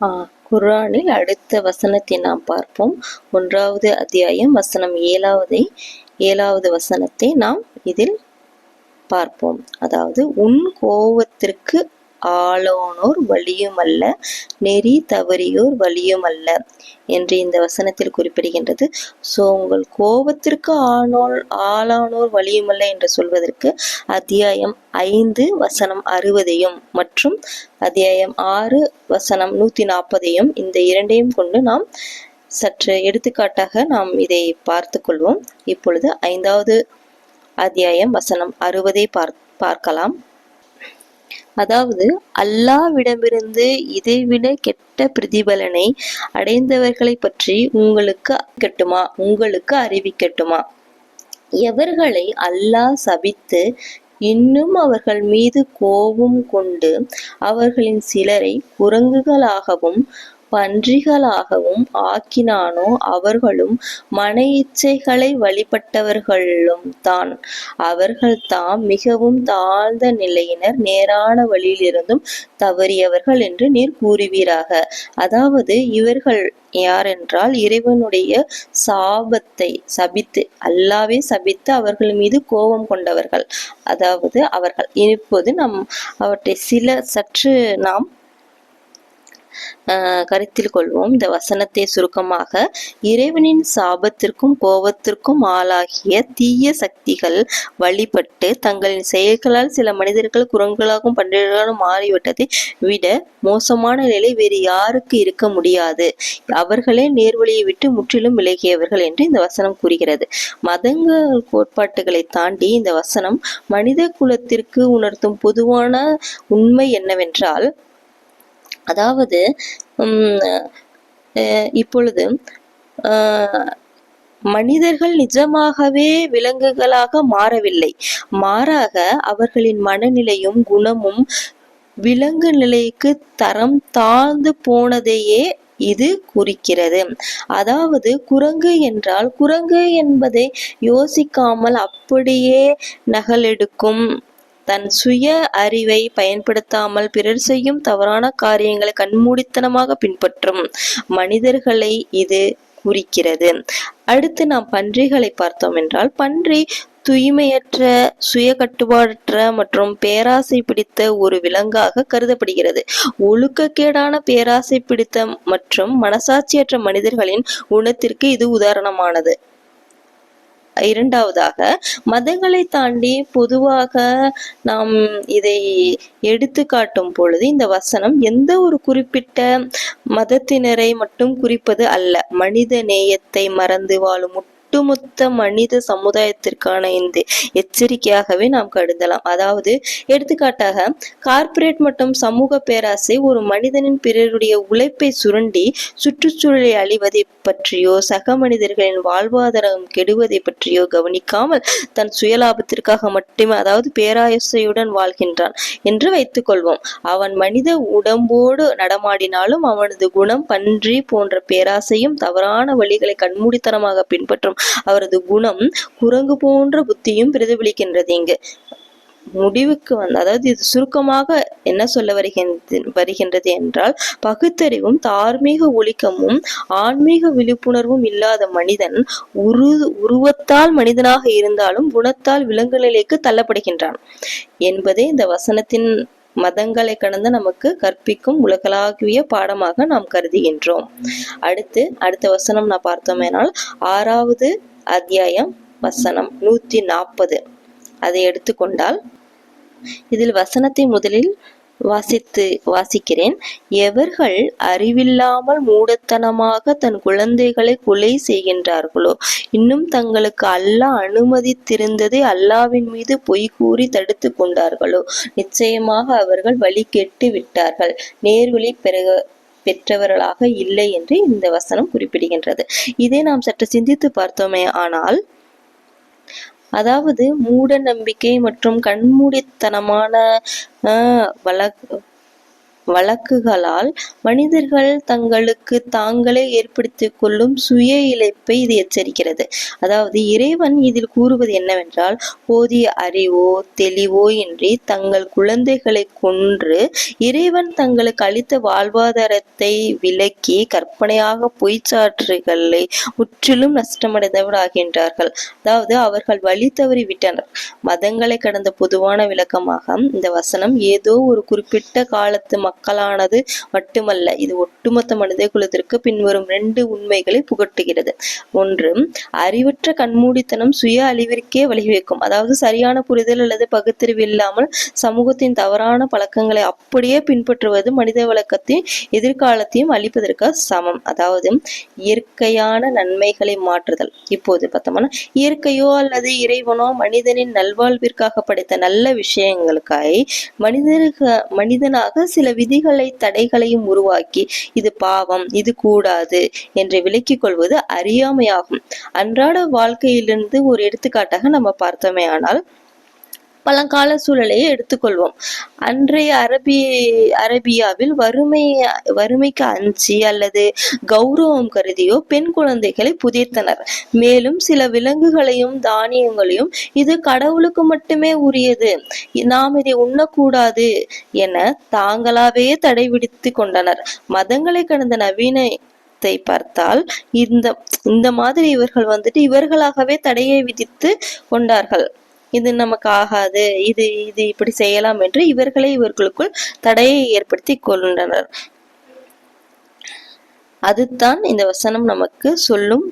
குர்ஆனில் அடுத்த வசனத்தை நாம் பார்ப்போம். 1வது அத்தியாயம் வசனம் 7வது வசனத்தை நாம் இதில் பார்ப்போம். அதாவது, உன் கோபத்திற்கு ஆளானோர் வழியுமல்ல, நெறி தவறியோர் வழியுமல்ல என்று இந்த வசனத்தில் குறிப்பிடுகின்றது. உங்கள் கோபத்திற்கு ஆளானோர் வழியுமல்ல என்று சொல்வதற்கு அத்தியாயம் 5 வசனம் 60 மற்றும் அத்தியாயம் 6 வசனம் 140 இந்த இரண்டையும் கொண்டு நாம் சற்று எடுத்துக்காட்டாக நாம் இதை பார்த்து கொள்வோம். இப்பொழுது 5வது அத்தியாயம் வசனம் 60 பார்க்கலாம். அதாவது, அல்லாஹ்விடமிருந்து இதைவிட கெட்ட பிரதிபலனை அடைந்தவர்களை பற்றி உங்களுக்கு அறிவிக்கட்டுமா? எவர்களை அல்லாஹ் சபித்து இன்னும் அவர்கள் மீது கோபம் கொண்டு அவர்களின் சிலரை குரங்குகளாகவும் பன்றிகளாகவும் ஆக்கினானோ அவர்களும் மன இச்சைகளை வழிபட்டவர்களும் தான். அவர்கள் தாம் மிகவும் தாழ்ந்த நிலையினர், நேரான வழியிலிருந்தும் தவறியவர்கள் என்று நீர் கூறுவீராக. அதாவது, இவர்கள் யாரென்றால், இறைவனுடைய சாபத்தை சபித்து, அல்லாவே சபித்து அவர்கள் மீது கோபம் கொண்டவர்கள். அதாவது அவர்கள். இப்போது அவற்றை சற்று நாம் கருத்தில் கொள்வோம். இந்த வசனத்தை சுருக்கமாக, இறைவனின் சாபத்திற்கும் கோபத்திற்கும் ஆளாகிய தீய சக்திகள் வழிபட்டு தங்களின் செயல்களால் சில மனிதர்கள் குரங்குகளாகவும் பன்றிகளாகவும் மாறிவிட்டதை விட மோசமான நிலை வேறு யாருக்கு இருக்க முடியாது. அவர்களே நேர்வழியை விட்டு முற்றிலும் விலகியவர்கள் என்று இந்த வசனம் கூறுகிறது. மதங்கள் கோட்பாட்டுகளை தாண்டி இந்த வசனம் மனித குலத்திற்கு உணர்த்தும் பொதுவான உண்மை என்னவென்றால், அதாவது இப்பொழுது மனிதர்கள் நிஜமாகவே விலங்குகளாக மாறவில்லை. மாறாக அவர்களின் மனநிலையும் குணமும் விலங்கு நிலைக்கு தரம் தாழ்ந்து போனதையே இது குறிக்கிறது. அதாவது, குரங்கு என்றால் குரங்கு என்பதை யோசிக்காமல் அப்படியே நகலெடுக்கும், தன் சுய அறிவை பயன்படுத்தாமல் பிறர் செய்யும் தவறான காரியங்களை கண்மூடித்தனமாக பின்பற்றும் மனிதர்களை இது குறிக்கிறது. அடுத்து நாம் பன்றிகளை பார்த்தோம் என்றால், பன்றி தூய்மையற்ற, சுய கட்டுப்பாடற்ற மற்றும் பேராசை பிடித்த ஒரு விலங்காக கருதப்படுகிறது. ஒழுக்கக்கேடான, பேராசை பிடித்த மற்றும் மனசாட்சியற்ற மனிதர்களின் குணத்திற்கு இது உதாரணமானது. இரண்டாவதாக, மதங்களை தாண்டி பொதுவாக நாம் இதை எடுத்து காட்டும் பொழுது இந்த வசனம் எந்த ஒரு குறிப்பிட்ட மதத்தினரை மட்டும் குறிப்பது அல்ல. மனித நேயத்தை மறந்து வாழும் ஒட்டுமொத்த மனித சமுதாயத்திற்கான இந்த எச்சரிக்கையாகவே நாம் கருதலாம். அதாவது, எடுத்துக்காட்டாக, கார்ப்பரேட் மற்றும் சமூக பேராசை ஒரு மனிதனின் பிறருடைய உழைப்பை சுரண்டி சுற்றுச்சூழலை அழிவதை பற்றியோ சக மனிதர்களின் வாழ்வாதாரம் கெடுவதை பற்றியோ கவனிக்காமல் தன் சுயலாபத்திற்காக மட்டுமே, அதாவது பேராசையுடன் வாழ்கின்றான் என்று வைத்துக் கொள்வோம். அவன் மனித உடம்போடு நடமாடினாலும் அவனது குணம் பன்றி போன்ற பேராசையும் தவறான வழிகளை கண்மூடித்தனமாக பின்பற்றும் அவரது குணம் குரங்கு போன்ற புத்தியும் பிரதிபலிக்கின்றது. இங்கு முடிவுக்கு அதாவது இது சுருக்கமாக என்ன சொல்ல வருகின்றது என்றால், பகுத்தறிவும் தார்மீக ஒழுக்கமும் ஆன்மீக விழிப்புணர்வும் இல்லாத மனிதன் உருவத்தால் மனிதனாக இருந்தாலும் குணத்தால் விலங்கு நிலைக்கு தள்ளப்படுகின்றான் என்பதே இந்த வசனத்தின் மதங்களை கடந்து நமக்கு கற்பிக்கும் உலகளாவிய பாடமாக நாம் கருதுகின்றோம். அடுத்த வசனம் நான் பார்த்தோமேனால் 6வது அத்தியாயம் வசனம் 140 அதை எடுத்துக்கொண்டால், இதில் வசனத்தை முதலில் வாசிக்கிறேன். எவர்கள் அறிவில்லாமல் மூடத்தனமாக தன் குழந்தைகளை கொலை செய்கின்றார்களோ, இன்னும் தங்களுக்கு அல்லாஹ் அனுமதித்திருந்ததை அல்லாஹ்வின் மீது பொய் கூறி தடுத்து கொண்டார்களோ, நிச்சயமாக அவர்கள் வழி கெட்டு விட்டார்கள், நேர்வழி பெற்றவர்களாக இல்லை என்று இந்த வசனம் குறிப்பிடுகின்றது. இதை நாம் சற்று சிந்தித்து பார்த்தோமே ஆனால், அதாவது மூட நம்பிக்கை மற்றும் கண்மூடித்தனமான வழக்குகளால் மனிதர்கள் தங்களுக்கு தாங்களே ஏற்படுத்திக் கொள்ளும் சுய இழைப்பை இது எச்சரிக்கிறது. அதாவது இறைவன் இதில் கூறுவது என்னவென்றால், போதிய அறிவோ தெளிவோ இன்றி தங்கள் குழந்தைகளை கொன்று இறைவன் தங்களுக்கு அளித்த வாழ்வாதாரத்தை விலக்கி கற்பனையாக பொய்ச்சாற்றுகளை முற்றிலும் நஷ்டமடைந்தவராகின்றார்கள். அதாவது அவர்கள் வழி தவறி விட்டனர். மதங்களை கடந்த பொதுவான விளக்கமாக இந்த வசனம் ஏதோ ஒரு குறிப்பிட்ட காலத்து மக்களானது மட்டுமல்ல, இது ஒட்டுமொத்த மனித குலத்திற்கு பின்வரும் 2 உண்மைகளை புகட்டுகிறது. ஒன்று, அறிவற்ற கண்மூடித்தனம் சுய அழிவிற்கே வழிவகுக்கும். அதாவது சரியான புரிதல் அல்லது பகுத்தறிவு இல்லாமல் சமூகத்தின் தவறான பழக்கங்களை அப்படியே பின்பற்றுவது மனித வழக்கத்தையும் எதிர்காலத்தையும் அழிப்பதற்கு சமம். அதாவது இயற்கையான நன்மைகளை மாற்றுதல். இப்போது பார்த்தோம்னா, இயற்கையோ அல்லது இறைவனோ மனிதனின் நல்வாழ்விற்காக படைத்த நல்ல விஷயங்களுக்காக மனிதனாக சில விதிகளை தடைகளையும் உருவாக்கி இது பாவம் இது கூடாது என்று விலக்கிக் கொள்வது அறியாமையாகும். அன்றாட வாழ்க்கையிலிருந்து ஒரு எடுத்துக்காட்டாக நம்ம பார்த்தோமே ஆனால், பழங்கால சூழலையே எடுத்துக்கொள்வோம். அன்றைய அரேபியாவில் வறுமைக்கு அஞ்சி அல்லது கௌரவம் கருதியோ பெண் குழந்தைகளை புதைத்தனர். மேலும் சில விலங்குகளையும் தானியங்களையும் இது கடவுளுக்கு மட்டுமே உரியது, நாம் இதை உண்ணக்கூடாது என தாங்களாவே தடை விதித்து கொண்டனர். மதங்களை கடந்த நவீன பார்த்தால் இந்த மாதிரி இவர்கள் இவர்களாகவே தடையை விதித்து கொண்டார்கள். இது நமக்கு ஆகாது, இது இப்படி செய்யலாம் என்று இவர்களுக்குள் தடையை ஏற்படுத்தி கொண்டனர். அதுதான் இந்த வசனம் நமக்கு சொல்லும்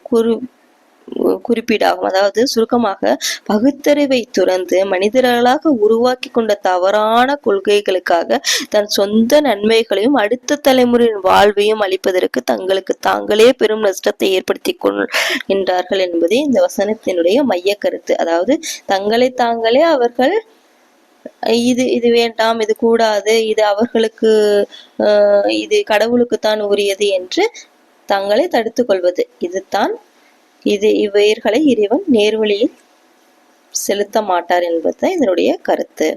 குறிப்பீடாகும். அதாவது சுருக்கமாக, பகுத்தறிவை துறந்து மனிதர்களாக உருவாக்கி கொண்ட தவறான கொள்கைகளுக்காக தன் சொந்த நன்மைகளையும் அடுத்த தலைமுறையின் வாழ்வையும் அளிப்பதற்கு தங்களுக்கு தாங்களே பெரும் நஷ்டத்தை ஏற்படுத்தி கொள்கின்றார்கள் என்பதே இந்த வசனத்தினுடைய மைய கருத்து. அதாவது தங்களை தாங்களே அவர்கள் இது வேண்டாம், இது கூடாது, இது அவர்களுக்கு இது கடவுளுக்கு தான் உரியது என்று தங்களை தடுத்துக் கொள்வது. இவைகளை இறைவன் நேர்வழியில் செலுத்த மாட்டார் என்பதுதான் இதனுடைய கருத்து.